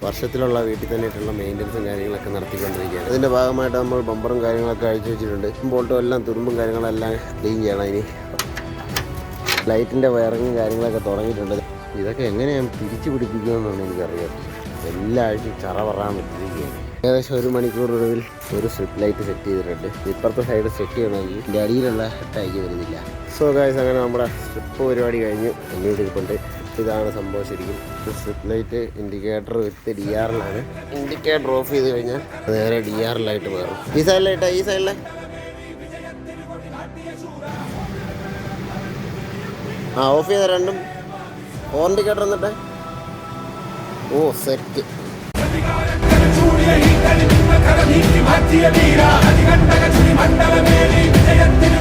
വർഷത്തിലുള്ള വീട്ടിൽ തന്നെയായിട്ടുള്ള മെയിൻ്റനൻസും കാര്യങ്ങളൊക്കെ നടത്തിക്കൊണ്ടിരിക്കുകയാണ്. ഇതിൻ്റെ ഭാഗമായിട്ട് നമ്മൾ ബമ്പറും കാര്യങ്ങളൊക്കെ അഴിച്ചു വെച്ചിട്ടുണ്ട്. ബോൾട്ടും എല്ലാം തുരുമ്പും കാര്യങ്ങളെല്ലാം ക്ലീൻ ചെയ്യണം. ഇനി ലൈറ്റിൻ്റെ വയറിങ്ങും കാര്യങ്ങളൊക്കെ തുടങ്ങിയിട്ടുണ്ട്. ഇതൊക്കെ എങ്ങനെയാണ് തിരിച്ചു പിടിപ്പിക്കുന്നതെന്നാണ് എനിക്കറിയാം. എല്ലാ ആഴ്ചയും ചറ പറയാൻ പറ്റിയിരിക്കുകയാണ്. ഏകദേശം 1 മണിക്കൂറിനുള്ളിൽ ഒരു സ്ട്രിപ്പ് ലൈറ്റ് സെറ്റ് ചെയ്തിട്ടുണ്ട്. ഇപ്പുറത്തെ സൈഡ് സെറ്റ് ചെയ്യണമെങ്കിൽ ഇതിൻ്റെ അടിയിലുള്ള ഹെട്ടായി വരുന്നില്ല. സോ ഗായ്സ്, അങ്ങനെ നമ്മുടെ സ്ട്രിപ്പ് പരിപാടി കഴിഞ്ഞു. പിന്നീട് ഇരിപ്പുണ്ട്. ഇതാണ് സംഭവം. ശരിക്കും സ്ട്രിപ്പ് ലൈറ്റ് ഇൻഡിക്കേറ്റർ വിത്ത് DRL ആണ്. ഇൻഡിക്കേറ്റർ ഓഫ് ചെയ്ത് കഴിഞ്ഞാൽ നേരെ DRL ആയിട്ട് മാറും. ഈ സൈഡിലായിട്ടാ, ഈ സൈഡിലെ ഓഫ് ചെയ്ത രണ്ടും ഇൻഡിക്കേറ്റർ എന്നിട്ട് സെറ്റ്. മണ്ഡലമേറി വിജയത്തിന്